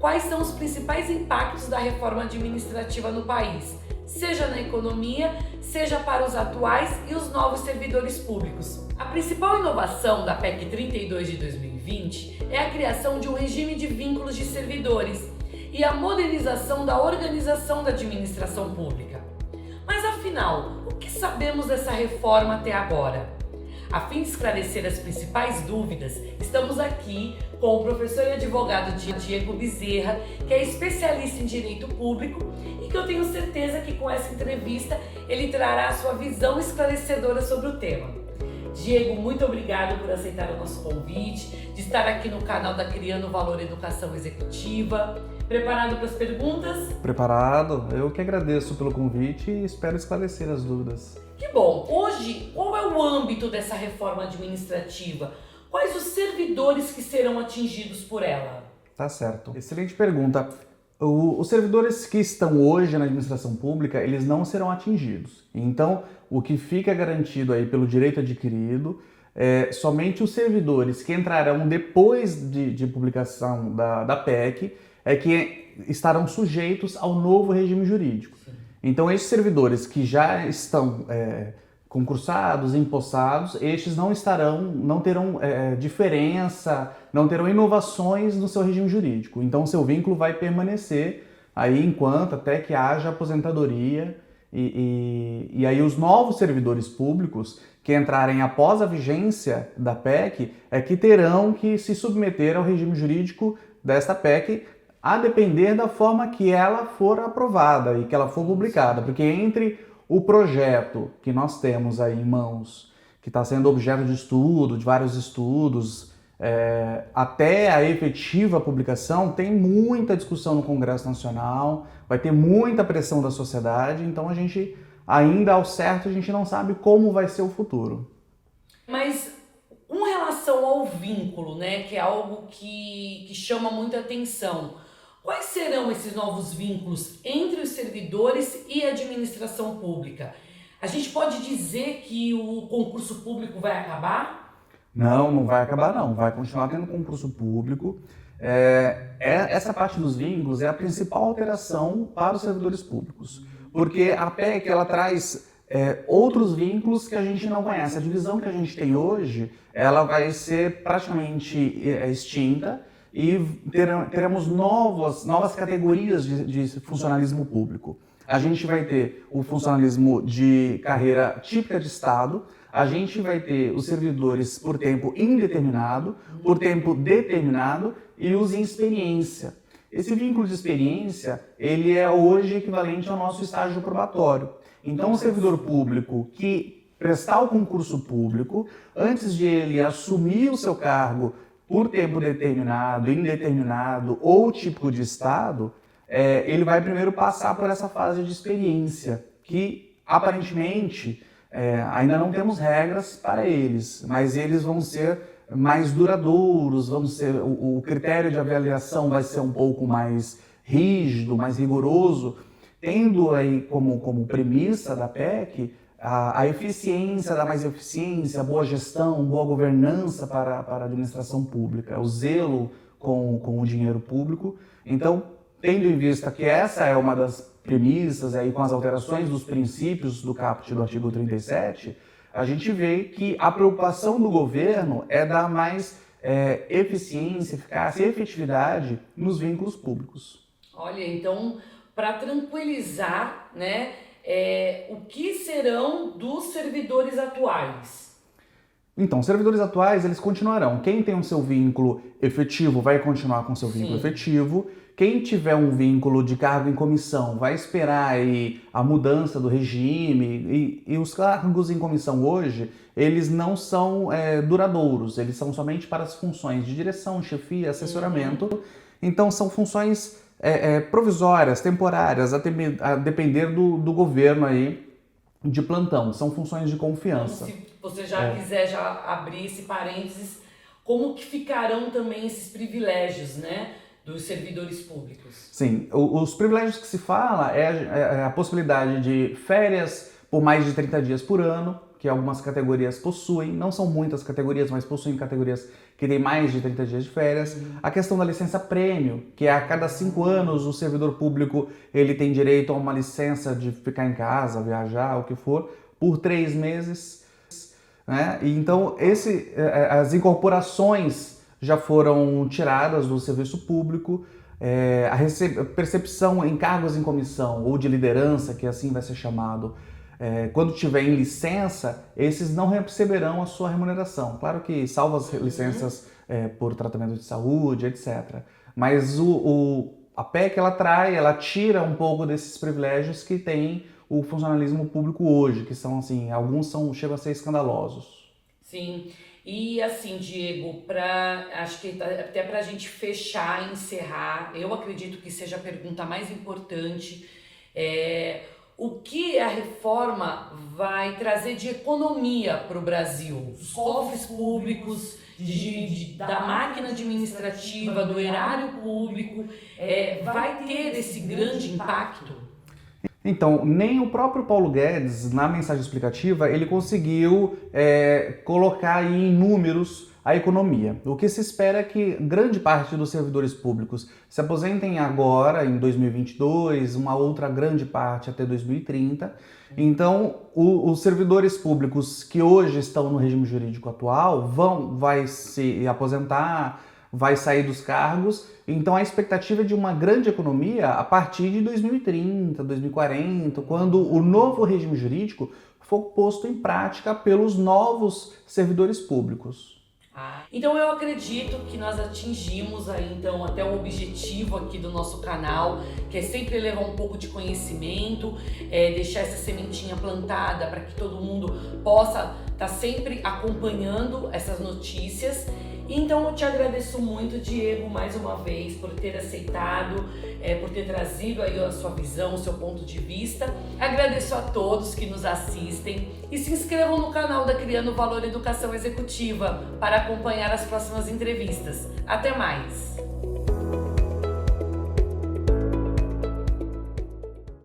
quais são os principais impactos da reforma administrativa no país, seja na economia, seja para os atuais e os novos servidores públicos. A principal inovação da PEC 32 de 2020 é a criação de um regime de vínculos de servidores e a modernização da organização da administração pública. Mas afinal, o que sabemos dessa reforma até agora? A fim de esclarecer as principais dúvidas, estamos aqui com o professor e advogado Diego Bezerra, que é especialista em direito público e que eu tenho certeza que com essa entrevista ele trará a sua visão esclarecedora sobre o tema. Diego, muito obrigado por aceitar o nosso convite, de estar aqui no canal da Criando Valor Educação Executiva. Preparado para as perguntas? Preparado. Eu que agradeço pelo convite e espero esclarecer as dúvidas. Que bom! Hoje, qual é o âmbito dessa reforma administrativa? Quais os servidores que serão atingidos por ela? Tá certo. Excelente pergunta. Os servidores que estão hoje na administração pública, eles não serão atingidos. Então, o que fica garantido aí pelo direito adquirido é somente os servidores que entrarão depois de publicação da PEC é que estarão sujeitos ao novo regime jurídico. Sim. Então, esses servidores que já estão concursados, empossados, estes não terão diferença, não terão inovações no seu regime jurídico. Então, o seu vínculo vai permanecer aí até que haja aposentadoria e aí os novos servidores públicos que entrarem após a vigência da PEC é que terão que se submeter ao regime jurídico desta PEC, a depender da forma que ela for aprovada e que ela for publicada, porque entre o projeto que nós temos aí em mãos, que está sendo objeto de estudo, de vários estudos, até a efetiva publicação, tem muita discussão no Congresso Nacional, vai ter muita pressão da sociedade, então a gente, ainda ao certo, a gente não sabe como vai ser o futuro. Mas com relação ao vínculo, né, que é algo que chama muita atenção, quais serão esses novos vínculos entre os servidores e a administração pública? A gente pode dizer que o concurso público vai acabar? Não vai acabar não, vai continuar tendo concurso público. Essa parte dos vínculos é a principal alteração para os servidores públicos, porque a PEC ela traz outros vínculos que a gente não conhece. A divisão que a gente tem hoje, ela vai ser praticamente extinta, e teremos novas categorias de funcionalismo público. A gente vai ter o funcionalismo de carreira típica de Estado, a gente vai ter os servidores por tempo indeterminado, por tempo determinado e os em experiência. Esse vínculo de experiência, ele é hoje equivalente ao nosso estágio probatório. Então, o servidor público que prestar o concurso público, antes de ele assumir o seu cargo por tempo determinado, indeterminado ou típico de Estado, ele vai primeiro passar por essa fase de experiência, que aparentemente ainda não temos regras para eles, mas eles vão ser mais duradouros, o critério de avaliação vai ser um pouco mais rígido, mais rigoroso, tendo aí como premissa da PEC a eficiência, dar mais eficiência, boa gestão, boa governança para a administração pública, o zelo com o dinheiro público. Então, tendo em vista que essa é uma das premissas, aí, com as alterações dos princípios do caput do artigo 37, a gente vê que a preocupação do governo é dar mais eficiência, eficácia e efetividade nos vínculos públicos. Olha, então, para tranquilizar, né, o que serão dos servidores atuais? Então, os servidores atuais, eles continuarão. Quem tem o seu vínculo efetivo vai continuar com o seu vínculo efetivo. Quem tiver um vínculo de cargo em comissão vai esperar aí a mudança do regime. E os cargos em comissão hoje, eles não são duradouros. Eles são somente para as funções de direção, chefia, assessoramento. Então, são funções provisórias, temporárias, a depender do governo aí de plantão. São funções de confiança. Então, se você já quiser já abrir esse parênteses, como que ficarão também esses privilégios, né, dos servidores públicos? Sim, os privilégios que se fala é a possibilidade de férias por mais de 30 dias por ano, que algumas categorias possuem, não são muitas categorias, mas possuem categorias que têm mais de 30 dias de férias. A questão da licença prêmio, que é a cada 5 anos o servidor público ele tem direito a uma licença de ficar em casa, viajar, o que for, por 3 meses. Né? E então, as incorporações já foram tiradas do serviço público, a percepção em cargos em comissão ou de liderança, que assim vai ser chamado, quando tiver em licença, esses não receberão a sua remuneração. Claro que salvo as licenças por tratamento de saúde, etc. Mas a PEC ela tira um pouco desses privilégios que tem o funcionalismo público hoje, que são assim, alguns chegam a ser escandalosos. Sim, e assim, Diego, acho que até para a gente fechar, encerrar, eu acredito que seja a pergunta mais importante, o que a reforma vai trazer de economia para o Brasil? Os cofres públicos, da máquina administrativa, do erário público, vai ter esse grande impacto? Então, nem o próprio Paulo Guedes, na mensagem explicativa, ele conseguiu colocar aí em números a economia. O que se espera é que grande parte dos servidores públicos se aposentem agora, em 2022, uma outra grande parte até 2030. Então, os servidores públicos que hoje estão no regime jurídico atual vai se aposentar, vai sair dos cargos. Então, a expectativa é de uma grande economia a partir de 2030, 2040, quando o novo regime jurídico for posto em prática pelos novos servidores públicos. Então eu acredito que nós atingimos aí então até o objetivo aqui do nosso canal, que é sempre levar um pouco de conhecimento, deixar essa sementinha plantada para que todo mundo possa estar sempre acompanhando essas notícias. Então eu te agradeço muito, Diego, mais uma vez por ter aceitado, por ter trazido aí a sua visão, o seu ponto de vista. Agradeço a todos que nos assistem e se inscrevam no canal da Criando Valor Educação Executiva para acompanhar as próximas entrevistas. Até mais!